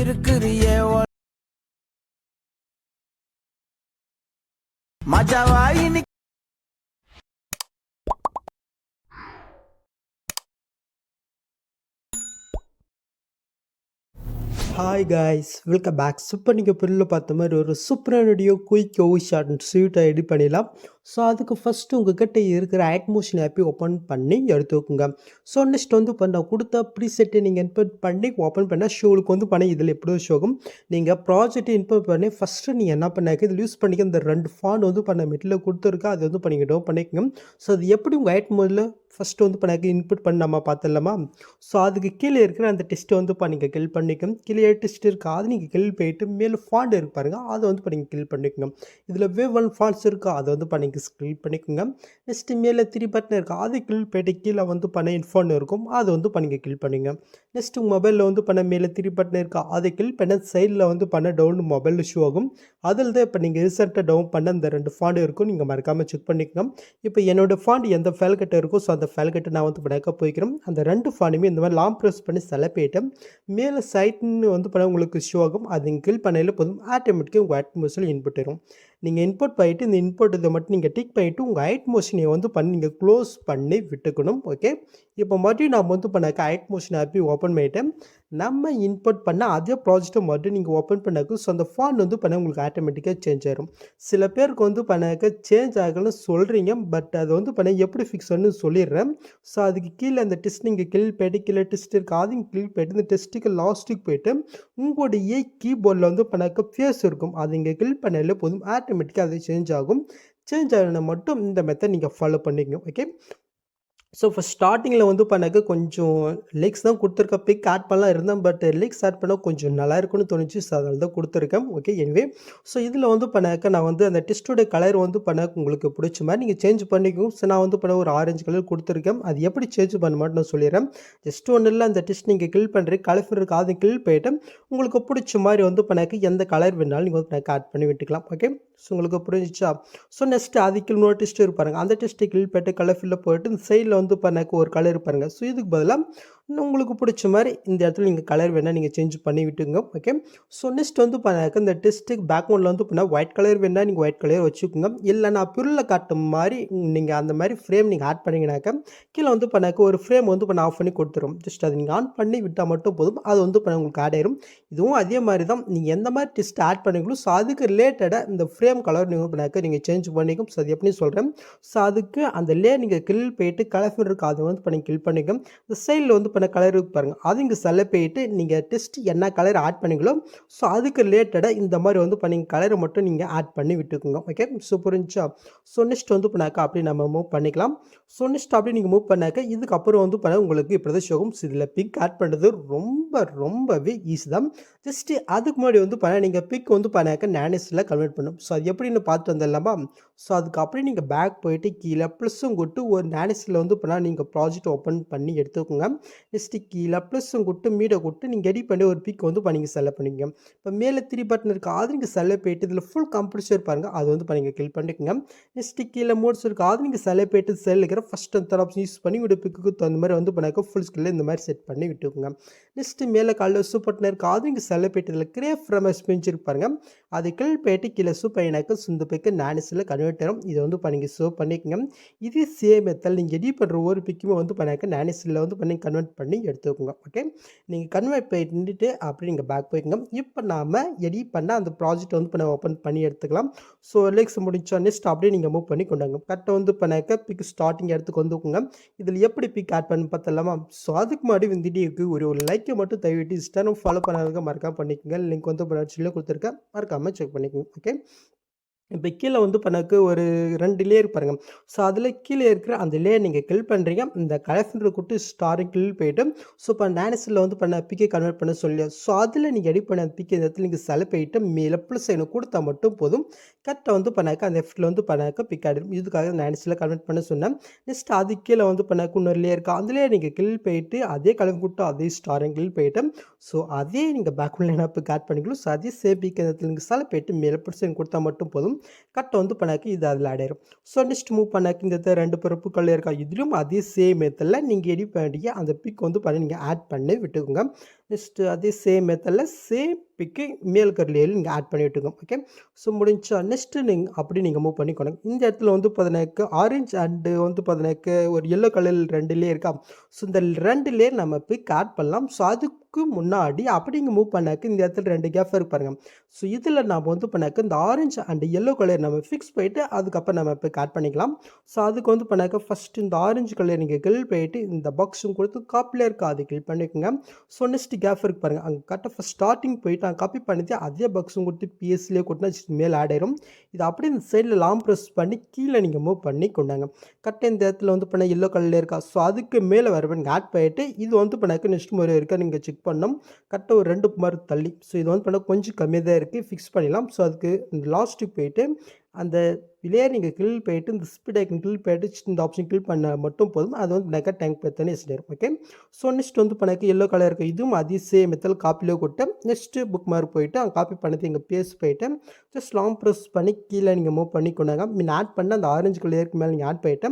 இருக்கிறியே மஜாவா இன்னைக்கு hi guys, welcome back. Super. நீங்கள் பொருளில் பார்த்த மாதிரி ஒரு சூப்பரான வீடியோ குயிக் ஷார்ட் அண்ட் ஸ்வீட்டாக எடிட் பண்ணிடலாம். ஸோ அதுக்கு ஃபஸ்ட்டு உங்கள்கிட்ட இருக்கிற ஆட்மோஷன் ஆப்பை ஓப்பன் பண்ணி எடுத்து வைக்குங்க. ஸோ நெக்ஸ்ட் வந்து பண்ண கொடுத்த ப்ரீசெட்டை நீங்கள் இன்புட் பண்ணி ஓப்பன் பண்ணால் ஷோவுக்கு வந்து பண்ணி இதில் எப்படி ஷோகும். நீங்கள் ப்ராஜெக்ட்டை இன்புட் பண்ணி ஃபஸ்ட்டு நீங்கள் என்ன பண்ணாக்க இதில் யூஸ் பண்ணிக்க இந்த 2 ஃபாண்ட் வந்து பண்ண மெட்டில் கொடுத்துருக்கா அது வந்து பண்ணிக்கிட்டோ பண்ணிக்கோங்க. ஸோ அது எப்படி உங்கள் ஆட்மோடில் ஃபஸ்ட்டு வந்து பண்ணாக்க இன்புட் பண்ணி நம்ம பார்த்துடலாமா. ஸோ அதுக்கு கீழே இருக்கிற அந்த டெஸ்ட்டை வந்து நீங்கள் கில் பண்ணிக்கோங்க. கீழே டெஸ்ட் இருக்கா அது நீங்கள் கில் போயிட்டு மேலே ஃபாண்ட் இருக்கு பாருங்கள் அதை வந்து நீங்கள் கில் பண்ணிக்கோங்க. இதில் வேவ் 1 ஃபாண்ட்ஸ் இருக்கா அதை வந்து கில் பண்ணிக்கோங்க. நெக்ஸ்ட்டு மேலே 3 பட்டன் இருக்கா அது கில் போயிட்டு கீழே வந்து இன்ஃபான் இருக்கும் அதை வந்து நீங்கள் கில் பண்ணிங்க. நெக்ஸ்ட் உங்கள் மொபைலில் வந்து மேலே 3 பட்டன் இருக்கா அதை கில் பண்ண சைடில் வந்து டவுன் மொபைலில் ஷோ ஆகும். அதில் தான் இப்போ நீங்கள் ரீசெண்டாக டவுன் பண்ண அந்த 2 ஃபாண்ட் இருக்கும். நீங்கள் மறக்காமல் செக் பண்ணிக்கோங்க. இப்போ என்னோடய ஃபாண்ட் எந்த ஃபைல் கட்டை இருக்கோ ஸோ அந்த ஃபைல் கட்டை நான் வந்து பண்ணாக்க போய்க்கிறேன். அந்த 2 ஃபாண்டுமே இந்த மாதிரி லாங் ப்ரெஸ் பண்ணி செலக்ட் பண்ணிட்டு மேலே சைட்னு வந்து உங்களுக்கு ஷோ ஆகும். அது நீங்கள் கில் பண்ணையில் போதும் ஆட்டோமேட்டிக்காக உங்கள் ஆட்மோஷனில் இன்புட் வரும். நீங்கள் இன்புட் பண்ணிவிட்டு இந்த இன்புட் இதை மட்டும் நீங்கள் டிக் பண்ணிவிட்டு உங்கள் ஆட்மோஷனை வந்து நீங்கள் க்ளோஸ் பண்ணி விட்டுக்கணும். ஓகே, இப்போ மறுபடியும் நான் வந்து பண்ணாக்க ஆட்மோஷன் ஆப்பி ஓப்பன் பண்ணிவிட்டேன். நம்ம இன்புட் பண்ண அதே ப்ராஜெக்டை மட்டும் நீங்கள் ஓப்பன் பண்ணாக்க ஸோ அந்த ஃபாண்ட் வந்து உங்களுக்கு ஆட்டோமேட்டிக்காக சேஞ்ச் ஆகிடும். சில பேருக்கு வந்து பண்ணாக்க சேஞ்ச் ஆகணும்னு சொல்கிறீங்க, பட் அதை வந்து எப்படி ஃபிக்ஸ் பண்ணு சொல்லிடுறேன். ஸோ அதுக்கு கீழே அந்த டெஸ்ட் நீங்கள் கில் போய்ட்டு கீழே டெஸ்ட் இருக்குது அதையும் கில் போய்ட்டு இந்த டெஸ்ட்டுக்கு லாஸ்ட்டுக்கு போய்ட்டு உங்களுடைய கீபோர்டில் வந்து பண்ணாக்க ஃபேஸ் இருக்கும் அது இங்கே கில் பண்ணாலே போதும் ஆட்டோமேட்டிக்காக அது சேஞ்ச் ஆகும். சேஞ்ச் ஆகணும் மட்டும் இந்த மெத்தட் நீங்கள் ஃபாலோ பண்ணிக்கணும். ஓகே, ஸோ ஃபஸ்ட் ஸ்டார்டிங்கில் வந்து பண்ணாக்க கொஞ்சம் லிக்ஸ் தான் கொடுத்துருக்க பிக் ஆட் பண்ணலாம் இருந்தேன், பட் லிக்ஸ் ஆட் பண்ணால் கொஞ்சம் நல்லா இருக்குன்னு தோணுச்சு. ஸோ அதனால தான் கொடுத்துருக்கேன். ஓகே, எனிவே ஸோ இதில் வந்து பண்ணாக்க நான் வந்து அந்த டெஸ்ட்டோட கலர் வந்து பண்ணாக்க உங்களுக்கு பிடிச்ச மாதிரி நீங்கள் சேஞ்ச் பண்ணிக்கும். ஸோ நான் வந்து ஒரு ஆரஞ்சு கலர் கொடுத்துருக்கேன். அது எப்படி சேஞ்ச் பண்ண மாட்டேன் நான் சொல்லிடுறேன். ஜஸ்ட் ஒன்றும் இல்லை, அந்த டெஸ்ட் நீங்கள் கில் பண்ணுறீங்க கலர் இருக்கு அதை கில் போய்ட்டு உங்களுக்கு பிடிச்ச மாதிரி வந்து பண்ணாக்க எந்த கலர் வேணாலும் நீங்கள் வந்து ஆட் பண்ணி விட்டுக்கலாம். ஓகே, ஸோ உங்களுக்கு புரிஞ்சிச்சா. ஸோ நெக்ஸ்ட்டு அதுக்கு இன்னொரு டெஸ்ட் இருப்பாருங்க அந்த டெஸ்ட்டை கில் போய்ட்டு கலர் ஃபில்லில் போய்ட்டு இந்த சைடில் வந்து பண்ணாக்க ஒரு கலர் இருப்பாருங்க. ஸோ இதுக்கு பதிலாக உங்களுக்கு பிடிச்ச மாதிரி இந்த இடத்துல நீங்கள் கலர் வேணால் நீங்கள் சேஞ்ச் பண்ணி விட்டுங்க. ஓகே, ஸோ நெக்ஸ்ட் வந்து பண்ணாக்க இந்த டெஸ்ட்டுக்கு பேக்ரவுண்டில் வந்து ஒயிட் கலர் வேணால் நீங்கள் ஒயிட் கலர் வச்சுக்கோங்க. இல்லை நான் பிரில் காட்டும் மாதிரி நீங்கள் அந்த மாதிரி ஃப்ரேம் நீங்கள் ஆட் பண்ணிங்கனாக்க கீழே வந்து பண்ணாக்க ஒரு ஃப்ரேம் வந்து ஆஃப் பண்ணி கொடுத்துரும். ஜஸ்ட் அதை நீங்கள் ஆன் பண்ணி விட்டால் மட்டும் போதும் அது வந்து உங்களுக்கு ஆட் ஆயிரும். இதுவும் அதே மாதிரி தான் நீங்கள் எந்த மாதிரி டெஸ்ட் ஆட் பண்ணிங்களோ ஸோ அதுக்கு ரிலேட்டடாக இந்த ஃப்ரேம் கலர் நீங்கள் பண்ணாக்க நீங்கள் சேஞ்ச் பண்ணிக்கும். ஸோ அது எப்படி சொல்கிறேன். ஸோ அதுக்கு அந்த நீங்கள் கில் போயிட்டு கலர் இருக்குது அதை வந்து கில் பண்ணிக்கும். இந்த சைடில் வந்து கலர் இருக்கு பாருங்கள் அது இங்கே செலக்ட் போயிட்டு நீங்கள் டெஸ்ட் என்ன கலர் ஆட் பண்ணிங்களோ ஸோ அதுக்கு ரிலேட்டடாக இந்த மாதிரி வந்து கலரை மட்டும் நீங்கள் ஆட் பண்ணி விட்டுக்குங்க. ஓகே, ஸோ புரிஞ்சா. ஸோ நெக்ஸ்ட் வந்து அப்படி நம்ம மூவ் பண்ணிக்கலாம். ஸோ நெக்ஸ்ட் அப்படி நீங்கள் மூவ் பண்ணாக்க இதுக்கப்புறம் வந்து உங்களுக்கு இப்படி தான் ஷோகும். இதில் பிக் ஆட் பண்ணுறது ரொம்பவே ஈஸி தான். ஜஸ்ட்டு அதுக்கு முன்னாடி வந்து நீங்கள் பிக் வந்து நானேஸில் கன்வெர்ட் பண்ணும். ஸோ அது எப்படின்னு பார்த்து வந்துடலாமா. ஸோ அதுக்கு அப்படியே நீங்கள் பேக் போயிட்டு கீழே ப்ளஸ்ஸும் கொட்டு ஒரு நானேஸில் வந்து நீங்கள் ப்ராஜெக்ட் ஓப்பன் பண்ணி எடுத்துக்கோங்க. நெக்ஸ்ட்டு கீழே ப்ளஸ்ஸும் கொட்டு மீடை கொட்டு நீங்கள் எடிட் பண்ணி ஒரு பிக் வந்து நீங்கள் செலக்ட் பண்ணிக்கோங்க. இப்போ மேலே 3 பட்டன் இருக்குது அது நீங்கள் செலக்ட் போயிட்டு இதில் ஃபுல் கம்ப்ரஸர் பாருங்கள் அது வந்து நீங்கள் கில் பண்ணிக்கோங்க. நெக்ஸ்ட்டு கீழே மோட்ஸ் இருக்குது அது நீங்கள் செலக்ட் போயிட்டு செல் இருக்கிற ஃபஸ்ட் அந்த ஆப்ஷன் யூஸ் பண்ணி ஒரு பிக்கு அந்த மாதிரி வந்து ஃபுல் ஸ்கில்ல இந்த மாதிரி செட் பண்ணி விட்டுக்கோங்க. நெக்ஸ்ட்டு மேலே காலில் சூப்பர் இருக்குது அது நீங்கள் செலக்ட் போயிட்டு இதில் கிரேப் ஃப்ரம் ஸ்பெஞ்ச் இருப்பாருங்க அது கில் போயிட்டு கீழே சூப்பர் எனக்கு சுந்த பிக்கு நானேஸில் கன்வெர்ட் ஆகும். இதை வந்து நீங்கள் ஷோ பண்ணிக்கோங்க. இதே சேம் மெத்தட் நீங்கள் எடிட் பண்ணுற ஒவ்வொரு பிக்குமே வந்து நானேஸில் வந்து கன்வெர்ட் பண்ணி எடுத்துக்கோங்க. ஓகே, நீங்கள் கன்வெர்ட் பண்ணிட்டு அப்படி நீங்கள் பேக் போய்க்குங்க. இப்போ நாம் எடிட் பண்ண அந்த ப்ராஜெக்ட் வந்து ஓப்பன் பண்ணி எடுத்துக்கலாம். ஸோ லிக்ஸ் முடிச்சா நெக்ஸ்ட் அப்படியே நீங்கள் மூவ் பண்ணி கொண்டாங்க. கரெக்டாக வந்து பிக் ஸ்டார்டிங் இடத்துக்கு வந்துக்குங்க. இதில் எப்படி பிக் ஆட் பண்ணி பார்த்தலாமா. ஸோ அதுக்கு முன்னாடி இந்த வீடியோக்கு ஒரு லைக்கை மட்டும் தயவிட்டு இன்ஸ்டாகிராம் ஃபாலோ பண்ணாதவங்க மறக்காம பண்ணிக்கோங்க. லிங்க் வந்து சொல்லி கொடுத்துருக்கேன் மறக்காமல் செக் பண்ணிக்கோங்க. ஓகே, இப்போ கீழே வந்து ஒரு 2 லேயர் பாருங்கள். ஸோ அதில் கீழே இருக்கிற அந்த லேயர் நீங்கள் கில் பண்ணுறீங்க. இந்த கலெக்ஷன் கூட்டு ஸ்டாரை கில் போய்ட்டு ஸோ இப்போ நானேஸில் வந்து பிக்கை கன்வெர்ட் பண்ண சொல்லி ஸோ அதில் நீங்கள் எடிட் பண்ண பிக்கை இந்த இடத்துல நீங்கள் செலக்ட் போயிட்டு மேலே ப்ளஸ் சைனை கொடுத்தா மட்டும் போதும். கரெக்டாக வந்து அந்த எஃப்டில் வந்து பிக் ஆகிடும். இதுக்காக நானேஸில் கன்வெர்ட் பண்ண சொன்னேன். நெக்ஸ்ட் அது கீழே வந்து இன்னொரு லேயர் இருக்குது அந்த லேயர் நீங்கள் கில் போயிட்டு அதே கலர் கூட்டம் அதே ஸ்டாரை கில் போயிட்டு ஸோ அதே நீங்கள் பேக்ரவுண்ட் லைனப் ஆட் பண்ணிக்கலாம். ஸோ அதே சேம் பிக் இந்த இடத்துல நீங்கள் செலக்ட் போயிட்டு மேலே ப்ளஸ் சைன் கொடுத்தா மட்டும் போதும். கட் வந்து இது அதில் ஆட் ஆயிரும். ஸோ நெக்ஸ்ட் மூவ் இந்த 2 பிறப்புகள் இருக்கா இதுலையும் அதே சேம் மெத்தடில் நீங்கள் எடிட் பண்ணிய அந்த பிக் வந்து நீங்கள் ஆட் பண்ணி விட்டுக்கோங்க. நெக்ஸ்ட்டு அதே சேம் மெத்தடில் சேம் பிக்கு மேல் இருக்கிற லேயரில் நீங்கள் ஆட் பண்ணி விட்டுக்கோங்க. ஓகே, ஸோ முடிஞ்சா நெக்ஸ்ட்டு அப்படி நீங்கள் மூவ் பண்ணிக்கணும். இந்த இடத்துல வந்து பார்த்தீங்கன்னாக்க ஆரஞ்சு அண்டு வந்து பார்த்தீங்கன்னாக்க ஒரு எல்லோ கலர் 2 லேயர் இருக்கா. ஸோ இந்த 2 லேயர் நம்ம பிக் ஆட் பண்ணலாம். ஸோ அதுக்கு முன்னாடி அப்படிங்க மூவ் பண்ணாக்க இந்த இடத்துல 2 கேப் இருக்கு பாருங்க. ஸோ இதில் நம்ம வந்து பண்ணாக்க இந்த ஆரஞ்சு அண்ட் எல்லோ கலர் நம்ம ஃபிக்ஸ் போயிட்டு அதுக்கப்புறம் நம்ம பிக் ஆட் பண்ணிக்கலாம். ஸோ அதுக்கு வந்து பண்ணாக்க ஃபஸ்ட்டு இந்த ஆரஞ்சு கலர் நீங்கள் கில் போயிட்டு இந்த பாக்ஸும் கொடுத்து காப்பிலே இருக்கா அது கில் பண்ணிக்கோங்க. ஸோ நெக்ஸ்ட் கேப் இருக்கு பாருங்கள், அங்கே கரெக்டாக ஃபஸ்ட் ஸ்டார்டிங் போயிட்டு அங்கே காப்பி பண்ணிட்டு அதே பாக்ஸும் கொடுத்து பிஎஸ்லேயே கொடுத்தா மேலே ஆட் ஆயிரும். இது அப்படியே இந்த சைடில் லாங் ப்ரெஸ் பண்ணி கீழே நீங்கள் மூவ் பண்ணி கொண்டாங்க. கரெக்டாக இந்த இடத்துல வந்து பண்ண எல்லோ கலரில் இருக்கா. ஸோ அதுக்கு மேலே வர நீங்கள் ஆட் பண்ணிட்டு இது வந்து பண்ணாக்க நெக்ஸ்ட் முறை இருக்கா நீங்கள் செக் பண்ணணும். கரெக்டாக ஒரு 2 மார்க் தள்ளி. ஸோ இது வந்து பண்ண கொஞ்சம் கம்மியாக தான் இருக்குது, ஃபிக்ஸ் பண்ணிடலாம். ஸோ அதுக்கு இந்த லாஸ்ட்டுக்கு போயிட்டு அந்த லேயர் நீங்கள் கில் போயிட்டு இந்த ஸ்பீட் ஐக்கன் கில் போயிட்டு இந்த ஆப்ஷன் கில் பண்ணால் மட்டும் போதும். அது வந்து நெக்கா டேங்க் பார்த்தோன்னே எஸ்டாயிரும். ஓகே, ஸோ நெக்ஸ்ட் வந்து பண்ணாக்க எல்லோ கலர் இருக்குது, இதுவும் அதே சேம் மெத்தட் காப்பிலே கொடுத்து நெக்ஸ்ட்டு புக் மார்க் போயிட்டு அங்கே காப்பி பண்ணது எங்கள் பேஸ் போயிட்டு ஜஸ்ட் லாங் ப்ரெஸ் பண்ணி கீழே நீங்கள் மூவ் பண்ணி கொண்டாங்க. மீன் ஆட் பண்ண அந்த ஆரஞ்சு கலருக்கு மேலே நீங்கள் ஆட் பண்ணிட்டு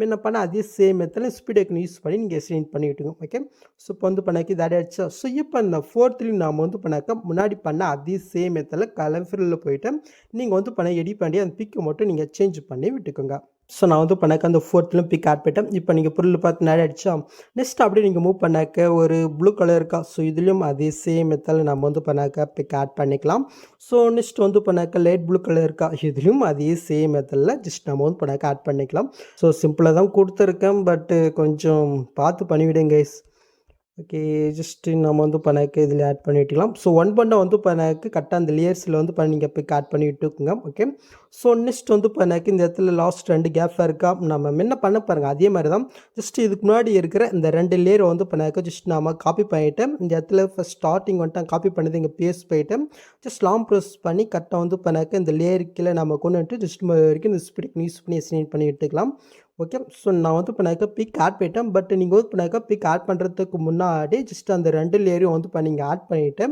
என்ன பண்ண அதே சேம் மெத்தடில் ஸ்பீட் ஐக்கன் யூஸ் பண்ணி நீங்கள் எஸ்டெண்ட் பண்ணி விட்டுங்க. ஓகே, ஸோ இப்போ வந்து பண்ணாக்க இது ஆடிச்சா. ஸோ இப்போ இந்த 4th நாம் வந்து பண்ணாக்க முன்னாடி பண்ண அதே சேம் மெத்தடில் கலர்ஃபுல்லில் போயிட்டு நீங்கள் வந்து பண்ண எடிட் பண்ணி அந்த பிக்கை மட்டும் நீங்கள் சேஞ்ச் பண்ணி விட்டுக்கோங்க. ஸோ நான் வந்து பண்ணாக்க அந்த 4th பிக் ஆட் பண்ணிட்டேன். இப்போ நீங்கள் பொருள் பார்த்து நிறைய அடிச்சா நெக்ஸ்ட் அப்படியே நீங்கள் மூவ் பண்ணாக்க ஒரு ப்ளூ கலர் இருக்கா. ஸோ இதுலேயும் அதே சேம் மெத்தடில் நம்ம வந்து பண்ணாக்க பிக் ஆட் பண்ணிக்கலாம். ஸோ நெக்ஸ்ட் வந்து பண்ணாக்க லைட் ப்ளூ கலர் இருக்கா, இதுலேயும் அதே சேம் மெத்தடில் ஜஸ்ட் நம்ம வந்து பண்ணாக்க ஆட் பண்ணிக்கலாம். ஸோ சிம்பிளாக தான் கொடுத்துருக்கேன், பட்டு கொஞ்சம் பார்த்து பண்ணிவிடுங்க கைஸ். ஓகே, ஜஸ்ட்டு நம்ம வந்து பண்ணாக்க இதில் ஆட் பண்ணி விட்டுக்கலாம். ஸோ 1 பண்ண வந்து பண்ணாக்க கரெக்டாக அந்த லேயர்ஸில் வந்து நீங்கள் பிக் ஆட் பண்ணி விட்டுக்குங்க. ஓகே, ஸோ நெக்ஸ்ட் வந்து பண்ணாக்க இந்த இடத்துல லாஸ்ட் 2 கேப்பாக இருக்கா. நம்ம என்ன பண்ண பாருங்கள், அதே மாதிரி தான் ஜஸ்ட் இதுக்கு முன்னாடி இருக்கிற இந்த 2 லேயரை வந்து பண்ணாக்க ஜஸ்ட் நம்ம காப்பி பண்ணிவிட்டு இந்த இடத்துல ஃபஸ்ட் ஸ்டார்டிங் வந்துட்டு காப்பி பண்ணது இங்கே பேஸ்ட் போயிட்டு ஜஸ்ட் லாங் ப்ரெஸ் பண்ணி கரெக்டாக வந்து பண்ணாக்க இந்த லேயர் கீழே நம்ம கொண்டு வந்துட்டு ஜஸ்ட் வரைக்கும் இந்த ஸ்பீட் யூஸ் பண்ணி எக்ஸ்டெண்ட் பண்ணி விட்டுக்கலாம். ஓகே, ஸோ நான் வந்து பண்ணாக்க பிக் ஆட் பண்ணிட்டேன். பட் நீங்கள் வந்து பண்ணாக்க பிக் ஆட் பண்ணுறதுக்கு முன்னாடி ஜஸ்ட் அந்த 2 லேயரையும் வந்து நீங்கள் ஆட் பண்ணிவிட்டு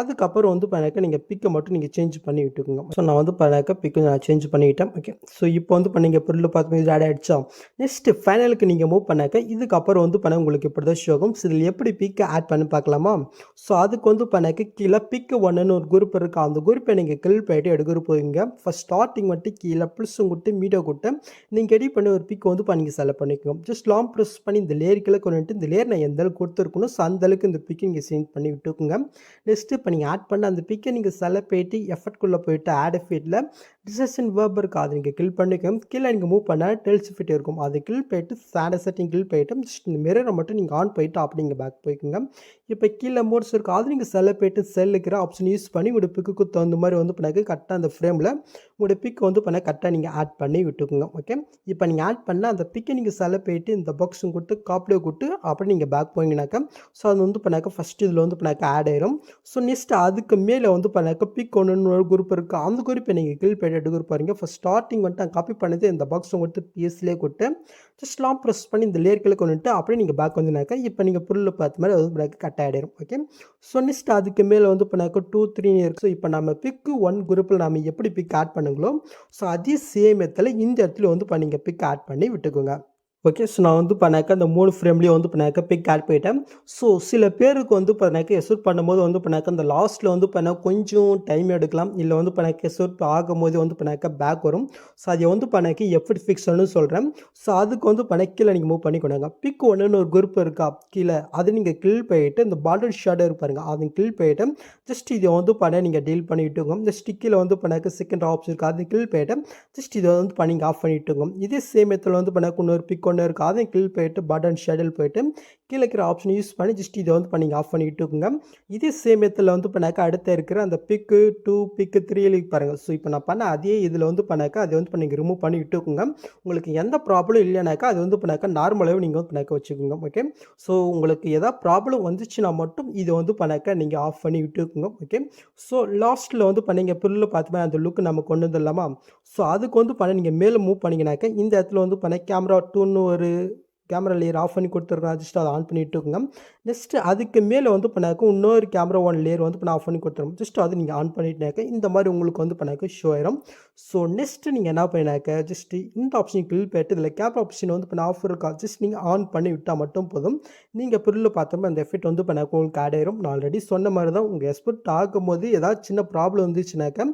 அதுக்கப்புறம் வந்து பண்ணாக்க நீங்கள் பிக்கை மட்டும் நீங்கள் சேஞ்ச் பண்ணி விட்டுக்குங்க. ஸோ நான் வந்து பண்ணாக்க பிக்கு நான் சேஞ்ச் பண்ணிவிட்டேன். ஓகே, ஸோ இப்போ வந்து பண்ணீங்க பொருள் பார்த்து இது ஆட் ஆகிடுச்சா. நெக்ஸ்ட்டு ஃபைனலுக்கு நீங்கள் மூவ் பண்ணாக்க இதுக்கப்புறம் வந்து பண்ண உங்களுக்கு இப்படி தான் ஷோகும். ஸோ இதில் எப்படி பிக்கை ஆட் பண்ணி பார்க்கலாமா. ஸோ அதுக்கு வந்து பண்ணாக்க கீழே பிக்கு 1ன்னு ஒரு குரூப் இருக்குது. அந்த குரூப்பை நீங்கள் கில் போயிட்டு எடுக்கிற போவீங்க. ஃபஸ்ட் ஸ்டார்டிங் வந்துட்டு கீழே ப்ளஸும் கொடுத்து மீடியோ கொடுத்து நீங்கள் எடிட் பண்ணி ஒரு பிக் வந்து நீங்கள் செலக்ட் பண்ணிக்கோங்க. ஜஸ்ட் லாங் ப்ரெஸ் பண்ணி இந்த லேயருக்குள்ளே கொண்டு இந்த லேயர் நான் எந்த அளவுக்கு கொடுத்துருக்கணும் ஸோ அந்த அளவுக்கு இந்த பிக்கை நீங்கள் சென்ட் பண்ணி விட்டுக்குங்க. நெக்ஸ்ட்டு இப்போ நீங்கள் ஆட் பண்ண அந்த பிக்கை நீங்கள் செலக்ட் போயிட்டு எஃபர்ட்குள்ளே போயிட்டு ஆட் எஃபெக்ட்டில் டிசைன் வேர்ப் இருக்குது, அதை நீங்கள் கில் பண்ணிக்கோங்க. கீழே நீங்கள் மூவ் பண்ணால் டெல்ஸ் ஃபிட் இருக்கும், அது கில் போயிட்டு ஸ்டாண்ட் செட்டிங் கில் போயிட்டு ஜஸ்ட் இந்த மிரரை மட்டும் நீங்கள் ஆன் போயிட்டு அப்படி நீங்கள் பேக் போய்க்குங்க. இப்போ கீழே மோட்ஸ் இருக்குது, அது நீங்கள் செலக்ட் போயிட்டு செல் இருக்கிற ஆப்ஷன் யூஸ் பண்ணி உங்களோட பிக்கு தகுந்த மாதிரி வந்து பண்ணாக்க கரெக்டாக அந்த ஃப்ரேமில் உங்களோட பிக் வந்து பண்ண கரெக்டாக நீங்கள் ஆட் பண்ணி விட்டுக்குங்க. ஓகே, இப்போ நீங்கள் ஆட் பண்ண அந்த பிக்கை நீங்கள் செலக்ட் போயிட்டு இந்த பாக்ஸும் கொடுத்து காப்பிலே கொடுத்து அப்படி நீங்கள் பேக் போயிங்கனாக்கா ஸோ அது வந்து பண்ணாக்க ஃபஸ்ட்டு இதில் வந்து பண்ணாக்க ஆட் ஆயிரும். ஸோ நெக்ஸ்ட் அதுக்கு மேலே வந்து பண்ணாக்க பிக் ஒன்று ஒரு குரூப் இருக்குது, அந்த குரூப்பை நீங்கள் கில் போயிட்டு எடுக்கிற பாருங்க. ஃபஸ்ட் ஸ்டார்டிங் வந்துட்டு காப்பி பண்ணது இந்த பாக்ஸும் கொடுத்து பிஎஸ்லேயே கொடுத்து ஜஸ்ட் லாங் ப்ரெஸ் பண்ணி இந்த லேயர்களை கொண்டுட்டு அப்படியே நீங்கள் பேக் வந்துனாக்கா இப்போ நீங்கள் பொருள் பார்த்த மாதிரி அது வந்து கட் ஆகிடும். ஓகே, ஸோ நெக்ஸ்ட் அதுக்கு மேலே வந்து பண்ணாக்க 2, 3 இருக்குது. ஸோ இப்போ நம்ம பிக்கு 1 குரூப்பில் நம்ம எப்படி பிக் ஆட் பண்ணுங்களோ ஸோ அதே சேம் இடத்துல இந்த இடத்துல வந்து நீங்கள் பிக் ஆட் பண்ணி விட்டுக்கோங்க. ஓகே, ஸோ நான் வந்து பண்ணாக்க அந்த 3 ஃப்ரேம்லேயும் வந்து பண்ணாக்க பிக் ஆட் போயிட்டேன். ஸோ சில பேருக்கு வந்து பண்ணாக்க எக்ஸ்போர்ட் பண்ணும்போது வந்து பண்ணாக்க அந்த லாஸ்ட்டில் வந்து பண்ண கொஞ்சம் டைம் எடுக்கலாம், இல்லை வந்து பண்ணாக்க எக்ஸ்போர்ட் ஆகும்போது வந்து பண்ணாக்க பேக் வரும். ஸோ அதை வந்து பண்ணாக்க எப்படி ஃபிக்ஸ்னு சொல்கிறேன். ஸோ அதுக்கு வந்து கீழே நீங்கள் மூவ் பண்ணி கொண்டாங்க. பிக் 1ன்னு ஒரு குரூப் இருக்கா கீழே, அது நீங்கள் கில் போயிட்டு இந்த பார்டர் ஷேடோ இருப்பாருங்க அதை கில் போயிட்டு ஜஸ்ட் இதை வந்து பண்ண நீங்கள் டீல் பண்ணிவிட்டுங்க. இந்த ஸ்டிக்கில் வந்து பண்ணாக்க செகண்ட் ஆப்ஷன் இருக்குது, அது கில் போயிட்டு ஜஸ்ட் இதை வந்து பண்ணி ஆஃப் பண்ணிவிட்டுங்க. இதே சேம் மெத்தடில் வந்து பண்ணாக்க இன்னொரு பிக் ஒன்று இருக்குது, அதையும் கில் போயிட்டு பட்டன் ஷெடியூல் போயிட்டு கீழே இருக்கிற ஆப்ஷன் யூஸ் பண்ணி ஜஸ்ட் இதை வந்து பண்ணி ஆஃப் பண்ணிட்டுக்குங்க. இதே சேம் மெத்தடில் வந்து பண்ணாக்க அடுத்த இருக்கிற அந்த பிக்கு 2 பிக்கு 3 பாருங்கள். ஸோ இப்போ நான் பண்ண அதே இதில் வந்து பண்ணாக்க அதை வந்து பண்ணி ரிமூவ் பண்ணி விட்டுக்குங்க. உங்களுக்கு எந்த ப்ராப்ளம் இல்லைனாக்கா அது வந்து பண்ணாக்க நார்மலாகவே நீங்கள் வந்து பண்ணாக்க வச்சுக்கோங்க. ஓகே, ஸோ உங்களுக்கு எதாவது ப்ராப்ளம் வந்துச்சுன்னா மட்டும் இதை வந்து பண்ணாக்க நீங்கள் ஆஃப் பண்ணி விட்டுக்குங்க. ஓகே, ஸோ லாஸ்ட்டில் வந்து பண்ணிங்க பொருள் பார்த்துமே அந்த லுக் நம்ம கொண்டு வந்துடலாமா. ஸோ அதுக்கு வந்து பண்ண நீங்கள் மேலே மூவ் பண்ணிங்கனாக்க இந்த இடத்துல வந்து பண்ண கேமரா 2ன்னு ஒரு கேமரா லேயர் ஆஃப் பண்ணி கொடுத்துருக்கேன், ஜஸ்ட் அதை ஆன் பண்ணி விட்டுக்குங்க. நெக்ஸ்ட்டு அதுக்கு மேலே வந்து பண்ணாக்க இன்னொரு கேமரா 1 லேயர் வந்து பண்ண ஆஃப் பண்ணி கொடுத்துருவோம், ஜஸ்ட் அது நீங்கள் ஆன் பண்ணிட்டுனாக்க இந்த மாதிரி உங்களுக்கு வந்து பண்ணாக்க ஷோ ஆயிரும். ஸோ நெக்ஸ்ட்டு நீங்கள் என்ன பண்ணினாக்க ஜஸ்ட் இந்த ஆப்ஷன் கிளிக் பண்ணிட்டு இதில் கேமரா ஆப்ஷன் வந்து பண்ண ஆஃப் இருக்கா ஜஸ்ட் நீங்கள் ஆன் பண்ணி விட்டால் மட்டும் போதும். நீங்கள் பொருள் பார்த்தோம்னா அந்த எஃபெக்ட் வந்து பண்ணாக்க உங்களுக்கு ஆட் ஆயிரும். நான் ஆல்ரெடி சொன்ன மாதிரி தான் உங்கள் எக்ஸ்போர்ட் ஆகும்போது ஏதாவது சின்ன ப்ராப்ளம் வந்துச்சுனாக்க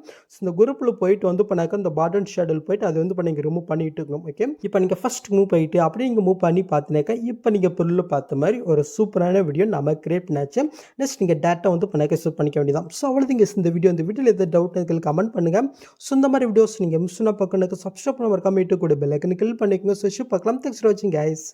இந்த குரூப்பில் போயிட்டு வந்து பண்ணாக்க இந்த பாட்டன் ஷேடில் போயிட்டு அதை வந்து நீங்கள் ரிமூவ் பண்ணிட்டு இருக்கணும். ஓகே, இப்போ நீங்கள் ஃபஸ்ட் மூவ் போயிட்டு அப்படியே நீங்கள் மூவ் பண்ணி பார்த்தினாக்கா இப்போ நீங்கள் பொருள் பார்த்த மாதிரி ஒரு சூப்பரான வீடியோ நம்ம கிரியேட் பண்ணாச்சு. நெக்ஸ்ட் நீங்கள் டேட்டா வந்து பண்ணாக்க ஷூட் பண்ணிக்க வேண்டியதான். ஸோ அவ்வளோதிங்க இந்த வீடியோவில் எதாவது டவுட் எனக்கு கமெண்ட் பண்ணுங்கள். ஸோ இந்த மாதிரி வீடியோஸ் நீங்கள் மிஸ் பண்ண பார்க்கணுக்கு சப்ஸ்கிரைப் பண்ண மறக்காம கூட பெல் ஐக்கனை கிளிக் பண்ணிக்கோங்க. ஸோ பார்க்கலாம். தேங்க்ஸ் ஃபார் வாட்சிங் கைஸ்.